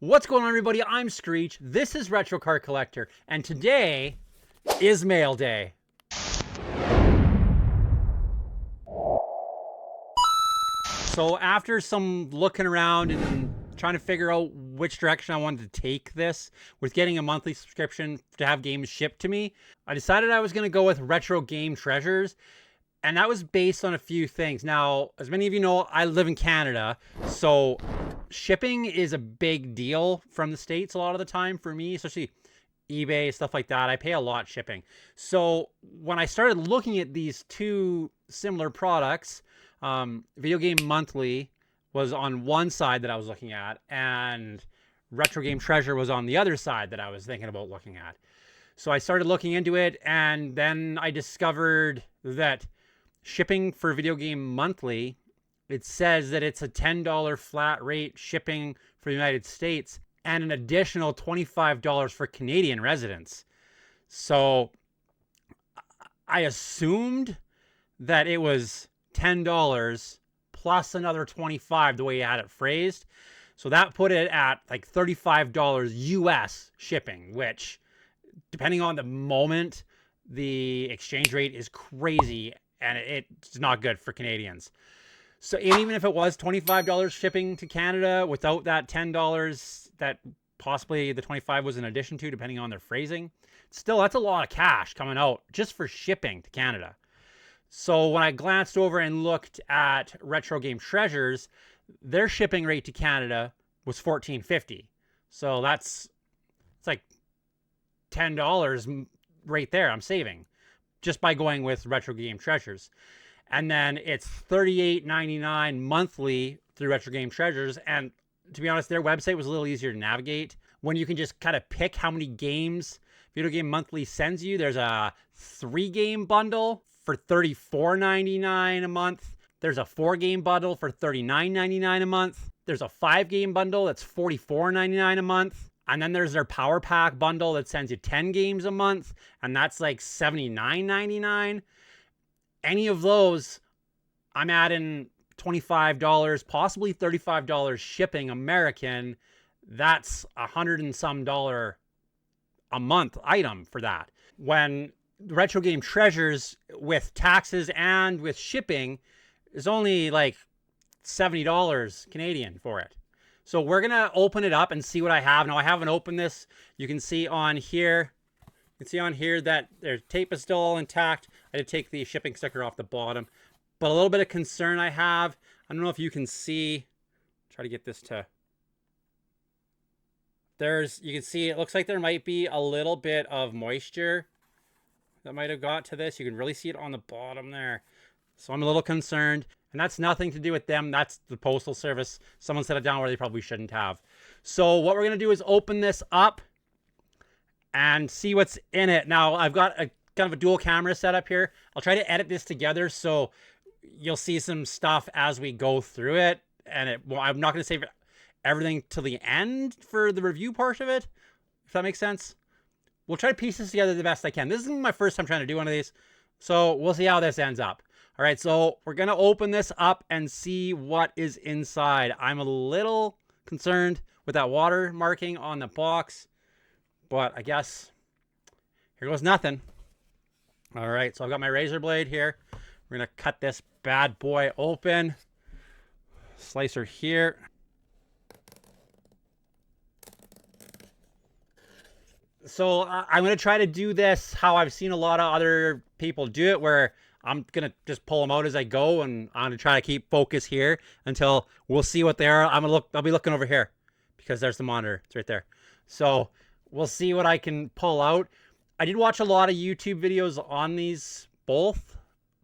What's going on, everybody? I'm Screech. This is Retro Card Collector, and today is mail day. So after some looking around and trying to figure out which direction I wanted to take this with getting a monthly subscription to have games shipped to me, I decided I was going to go with Retro Game Treasures. And that was based on a few things. Now, as many of you know, I live in Canada, so shipping is a big deal from the States a lot of the time for me, especially eBay, stuff like that. I pay a lot shipping. So when I started looking at these two similar products, Video Game Monthly was on one side that I was looking at, and Retro Game Treasure was on the other side that I was thinking about looking at. So I started looking into it, and then I discovered that shipping for Video Game Monthly, it says that it's a $10 flat rate shipping for the United States and an additional $25 for Canadian residents. So I assumed that it was $10 plus another $25 the way you had it phrased. So that put it at like $35 US shipping, which depending on the moment, the exchange rate is crazy. And it's not good for Canadians. So even if it was $25 shipping to Canada without that $10 that possibly the 25 was in addition to, depending on their phrasing, still that's a lot of cash coming out just for shipping to Canada. So when I glanced over and looked at Retro Game Treasures, their shipping rate to Canada was $14.50. So it's like $10 right there I'm saving just by going with Retro Game Treasures. And then it's $38.99 monthly through Retro Game Treasures. And to be honest, their website was a little easier to navigate when you can just kind of pick how many games Video Game Monthly sends you. There's a 3-game bundle for $34.99 a month. There's a 4-game bundle for $39.99 a month. There's a 5-game bundle that's $44.99 a month. And then there's their Power Pack bundle that sends you 10 games a month, and that's like $79.99. Any of those, I'm adding $25, possibly $35 shipping American. That's $100 and some a month item for that. When Retro Game Treasures with taxes and with shipping is only like $70 Canadian for it. So we're going to open it up and see what I have. Now, I haven't opened this. You can see on here, that their tape is still all intact. I did take the shipping sticker off the bottom. But a little bit of concern I have, I don't know if you can see, try to get this to, you can see it looks like there might be a little bit of moisture that might have got to this. You can really see it on the bottom there. So I'm a little concerned. And that's nothing to do with them. That's the Postal Service. Someone set it down where they probably shouldn't have. So what we're going to do is open this up and see what's in it. Now, I've got a kind of a dual camera setup here. I'll try to edit this together so you'll see some stuff as we go through it. And I'm not going to save everything till the end for the review part of it, if that makes sense. We'll try to piece this together the best I can. This isn't my first time trying to do one of these, so we'll see how this ends up. All right, so we're going to open this up and see what is inside. I'm a little concerned with that water marking on the box, but I guess here goes nothing. All right, so I've got my razor blade here. We're going to cut this bad boy open. Slicer here. So I'm going to try to do this how I've seen a lot of other people do it, where I'm going to just pull them out as I go, and I'm going to try to keep focus here until we'll see what they are. I'll be looking over here because there's the monitor. It's right there. So we'll see what I can pull out. I did watch a lot of YouTube videos on these, both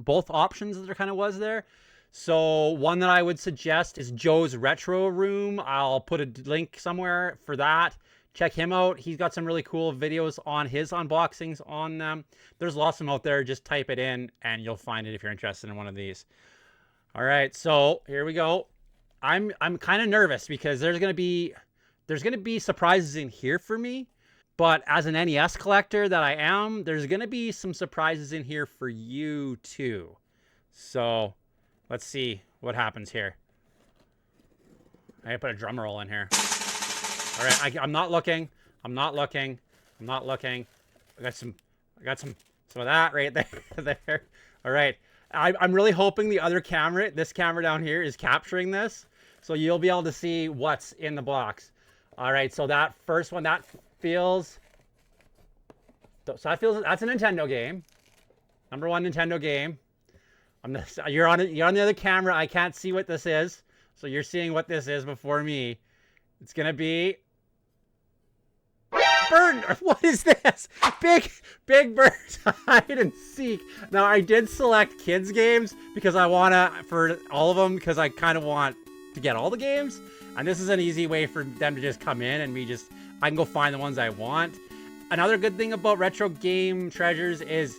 options that there kind of was there. So one that I would suggest is Joe's Retro Room. I'll put a link somewhere for that. Check him out. He's got some really cool videos on his unboxings on them. There's lots of them out there. Just type it in and you'll find it if you're interested in one of these. All right, so here we go. I'm kind of nervous because there's gonna be surprises in here for me. But as an NES collector that I am, there's gonna be some surprises in here for you too. So let's see what happens here. I gotta put a drum roll in here. All right, I'm not looking. I'm not looking. I'm not looking. I got some of that right there. There. All right. I'm really hoping the other camera, this camera down here, is capturing this, so you'll be able to see what's in the box. All right. So that first one, that feels. So that feels. That's a Nintendo game. Number one Nintendo game. You're on the other camera. I can't see what this is, so you're seeing what this is before me. It's gonna be Bird. What is this? Big Bird hide and seek. Now I did select kids games because I wanna for all of them because I kind of want to get all the games, and this is an easy way for them to just come in and I can go find the ones I want. Another good thing about Retro Game Treasures is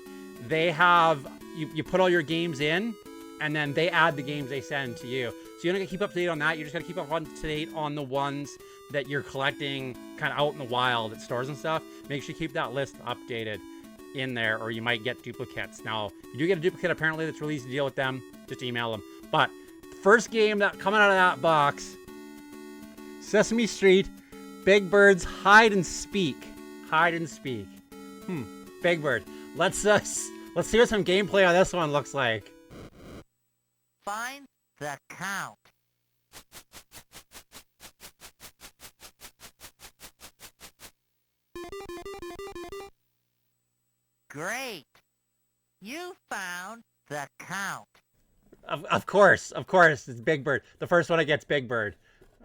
they have you put all your games in, and then they add the games they send to you. So you don't gotta keep up to date on that. You just gotta keep up to date on the ones that you're collecting kind of out in the wild at stores and stuff. Make sure you keep that list updated in there, or you might get duplicates. Now, if you do get a duplicate, apparently that's really easy to deal with them. Just email them. But first game that coming out of that box, Sesame Street, Big Bird's Hide and Speak. Hide and Speak. Big Bird. Let's see what some gameplay on this one looks like. Find the count. Great. You found the count. Of course. It's Big Bird. The first one I get's Big Bird.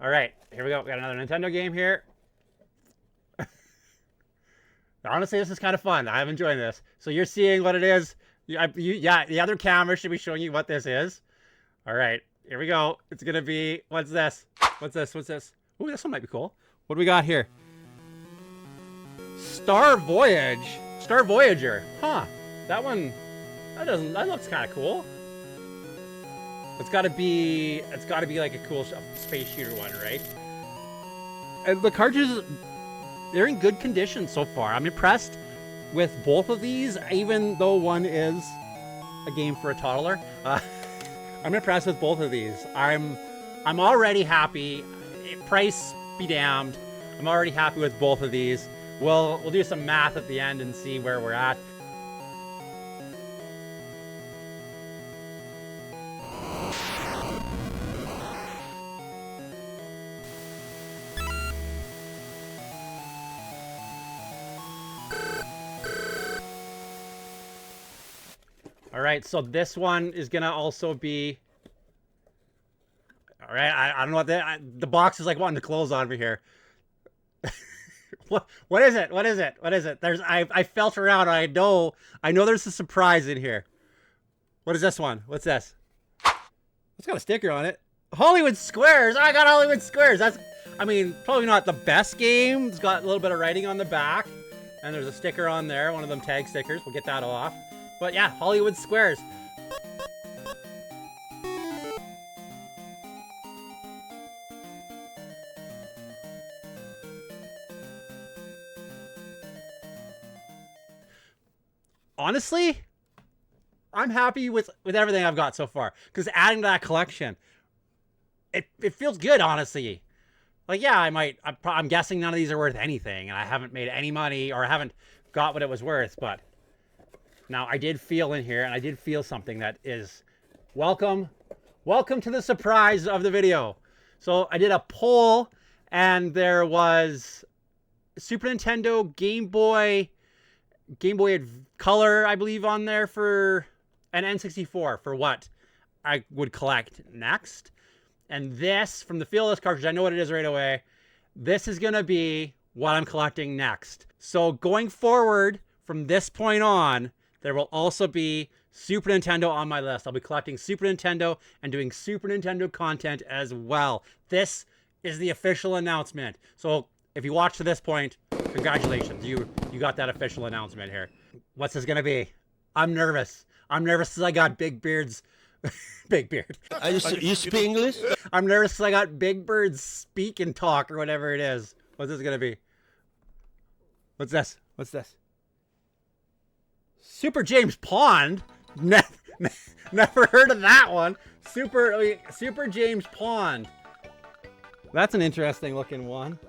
All right, here we go. We got another Nintendo game here. Honestly, this is kind of fun. I'm enjoying this. So you're seeing what it is. Yeah, the other camera should be showing you what this is. All right, here we go. It's gonna be, what's this? What's this? Ooh, this one might be cool. What do we got here? Star Voyager. Huh? That one. That looks kind of cool. It's gotta be like a cool space shooter one, right? And the cartridges, they're in good condition so far. I'm impressed with both of these, even though one is a game for a toddler. I'm impressed with both of these. I'm already happy. Price be damned. I'm already happy with both of these. We'll do some math at the end and see where we're at. All right, so this one is gonna also be. All right, I don't know what the box is like wanting to close on me here. What is it? There's I felt around. I know there's a surprise in here. What is this one? What's this? It's got a sticker on it. Hollywood Squares. I got Hollywood Squares. I mean, probably not the best game. It's got a little bit of writing on the back, and there's a sticker on there. One of them tag stickers. We'll get that off. But yeah, Hollywood Squares. Honestly, I'm happy with everything I've got so far, because adding to that collection, it feels good, honestly. Like, yeah, I'm guessing none of these are worth anything, and I haven't made any money, or I haven't got what it was worth, but now I did feel in here, and I did feel something that is welcome to the surprise of the video. So I did a poll, and there was Super Nintendo, Game Boy Color, I believe, on there for an N64 for what I would collect next. And this, from the feel of this cartridge, I know what it is right away. This is going to be what I'm collecting next. So going forward from this point on, there will also be Super Nintendo on my list. I'll be collecting Super Nintendo and doing Super Nintendo content as well. This is the official announcement. So if you watch to this point, congratulations. You got that official announcement here. What's this going to be? I'm nervous. I'm nervous because I got Big Beard's... Big Beard. You speak English? I'm nervous because I got Big Bird's speak and talk, or whatever it is. What's this going to be? What's this? Super James Pond? Never heard of that one. Super James Pond. That's an interesting looking one.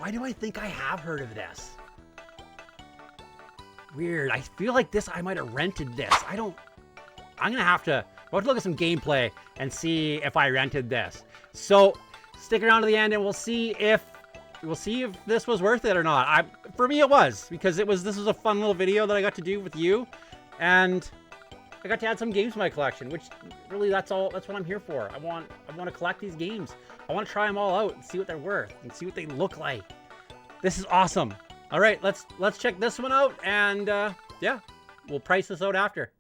Why do I think I have heard of this? Weird. I feel like I might have rented this. I'm gonna have to look at some gameplay and see if I rented this. So stick around to the end and we'll see if this was worth it or not. For me it was, because this was a fun little video that I got to do with you, and I got to add some games to my collection, which really that's what I'm here for. I want to collect these games. I want to try them all out and see what they're worth and see what they look like. This is awesome. All right, let's check this one out, and yeah, we'll price this out after.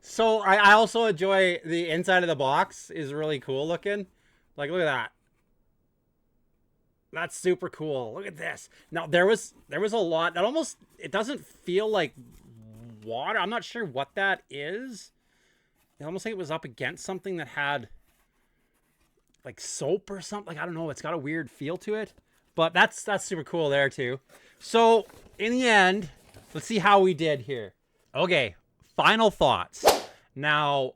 So I also enjoy the inside of the box is really cool looking. Like, look at that. That's super cool. Look at this. Now there was a lot that it doesn't feel like water. I'm not sure what that is. It almost like it was up against something that had like soap or something. Like, I don't know. It's got a weird feel to it, but that's super cool there too. So in the end, let's see how we did here. Okay, final thoughts. Now,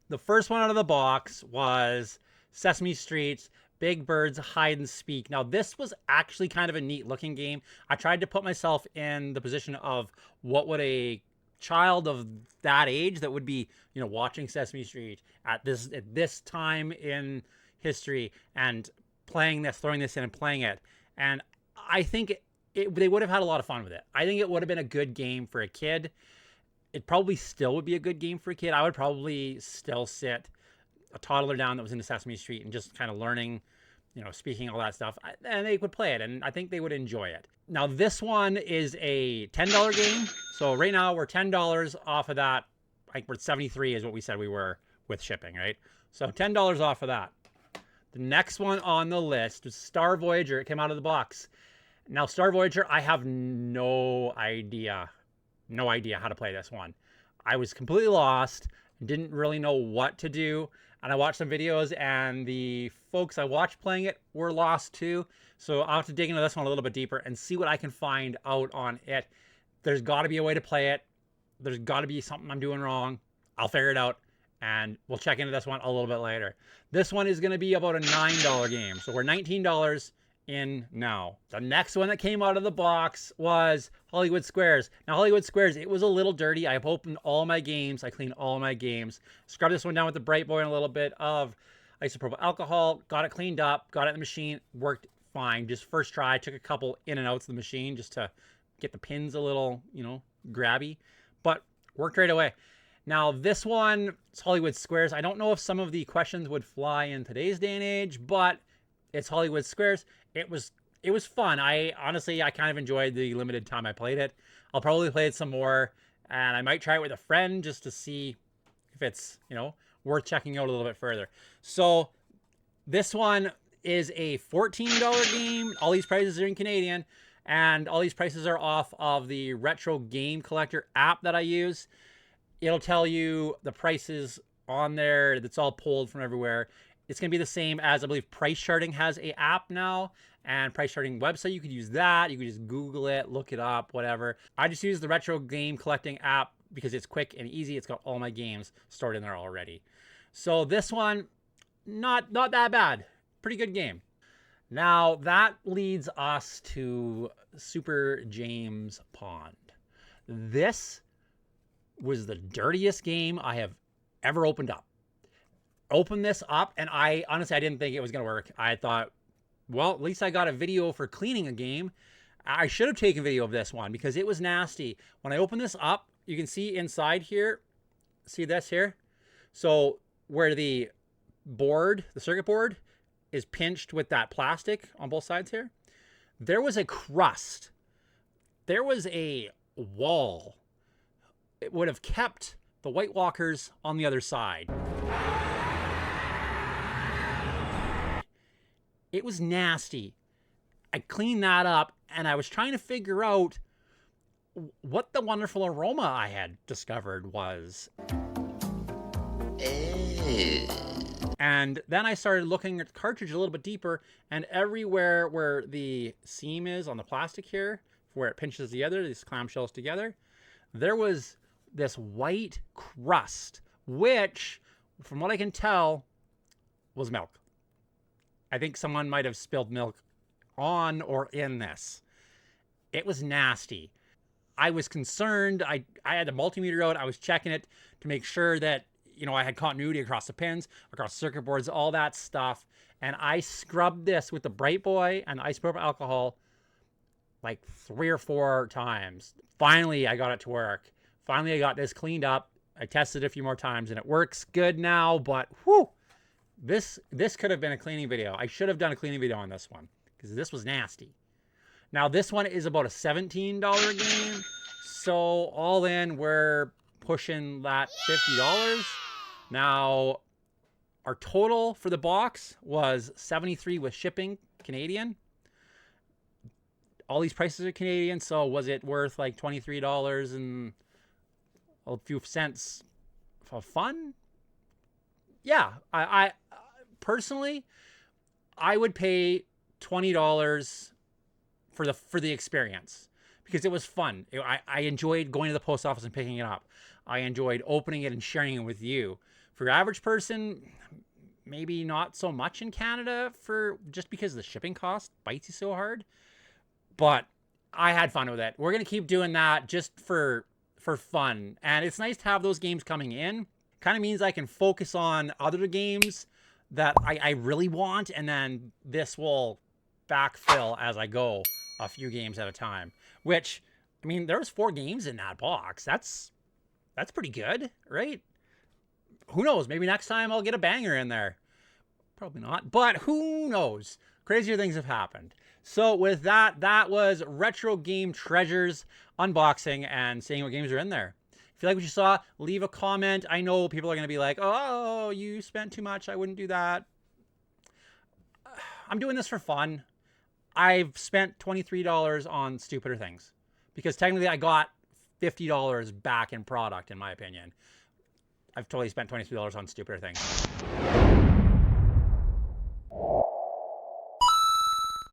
the first one out of the box was Sesame Street's Big Bird's Hide and Speak. Now, this was actually kind of a neat looking game. I tried to put myself in the position of what would a child of that age that would be, watching Sesame Street at this time in history and playing this, throwing this in and playing it. And I think they would have had a lot of fun with it. I think it would have been a good game for a kid. It probably still would be a good game for a kid. I would probably still sit a toddler down that was into Sesame Street and just kind of learning, speaking, all that stuff, and they would play it, and I think they would enjoy it. Now, this one is a $10 game. So right now we're $10 off of that. I think we're 73 is what we said we were with shipping, right? So $10 off of that. The next one on the list was Star Voyager. It came out of the box. Now, Star Voyager, I have no idea how to play this one. I was completely lost, didn't really know what to do, and I watched some videos, and the folks I watched playing it were lost too. So I'll have to dig into this one a little bit deeper and see what I can find out on it. There's got to be a way to play it. There's got to be something I'm doing wrong. I'll figure it out, and we'll check into this one a little bit later. This one is going to be about a $9 game. So we're $19 in now. The next one that came out of the box was Hollywood Squares. Now, Hollywood Squares, it was a little dirty. I opened all my games. I cleaned all my games. Scrubbed this one down with the Bright Boy and a little bit of isopropyl alcohol. Got it cleaned up. Got it in the machine. Worked fine. Just first try. Took a couple in and outs of the machine just to get the pins a little, grabby. But worked right away. Now, this one, it's Hollywood Squares. I don't know if some of the questions would fly in today's day and age, but it's Hollywood Squares. It was fun. I kind of enjoyed the limited time I played it. I'll probably play it some more, and I might try it with a friend just to see if it's, worth checking out a little bit further. So this one is a $14 game. All these prices are in Canadian, and all these prices are off of the Retro Game Collector app that I use. It'll tell you the prices on there. That's all pulled from everywhere. It's going to be the same as, I believe, Price Charting has a app now, and Price Charting website. You could use that. You could just Google it, look it up, whatever. I just use the Retro Game Collecting app because it's quick and easy. It's got all my games stored in there already. So this one, not that bad. Pretty good game. Now, that leads us to Super James Pond. This was the dirtiest game I have ever opened up. Opened this up, and I didn't think it was going to work. I thought, well, at least I got a video for cleaning a game. I should have taken video of this one because it was nasty. When I open this up, you can see inside here, see this here? So where the board, the circuit board, is pinched with that plastic on both sides here, there was a crust. There was a wall. It would have kept the White Walkers on the other side. It was nasty. I cleaned that up, and I was trying to figure out what the wonderful aroma I had discovered was. And then I started looking at the cartridge a little bit deeper, and everywhere where the seam is on the plastic here, where it pinches together, these clamshells together, there was this white crust, which, from what I can tell, was milk. I think someone might have spilled milk on or in this. It was nasty. I was concerned. I had a multimeter out. I was checking it to make sure that, I had continuity across the pins, across circuit boards, all that stuff. And I scrubbed this with the Bright Boy and the isopropyl alcohol like 3 or 4 times. Finally, I got it to work. Finally, I got this cleaned up. I tested it a few more times and it works good now, but whew, this could have been a cleaning video. I should have done a cleaning video on this one because this was nasty. Now, this one is about a $17 game. So all in, we're pushing that $50. Now, our total for the box was $73 with shipping, Canadian. All these prices are Canadian, so was it worth like $23 and a few cents for fun? Yeah, I personally, I would pay $20 for the experience because it was fun. I enjoyed going to the post office and picking it up. I enjoyed opening it and sharing it with you. For your average person, maybe not so much in Canada just because the shipping cost bites you so hard. But I had fun with it. We're going to keep doing that just for fun. And it's nice to have those games coming in. Kind of means I can focus on other games that I really want. And then this will backfill as I go a few games at a time. Which, I mean, there was 4 games in that box. That's pretty good, right? Who knows? Maybe next time I'll get a banger in there. Probably not, but who knows? Crazier things have happened. So with that, that was Retro Game Treasures unboxing and seeing what games are in there. If you like what you saw, leave a comment. I know people are going to be like, oh, you spent too much. I wouldn't do that. I'm doing this for fun. I've spent $23 on stupider things because technically I got $50 back in product, in my opinion. I've totally spent $23 on stupider things.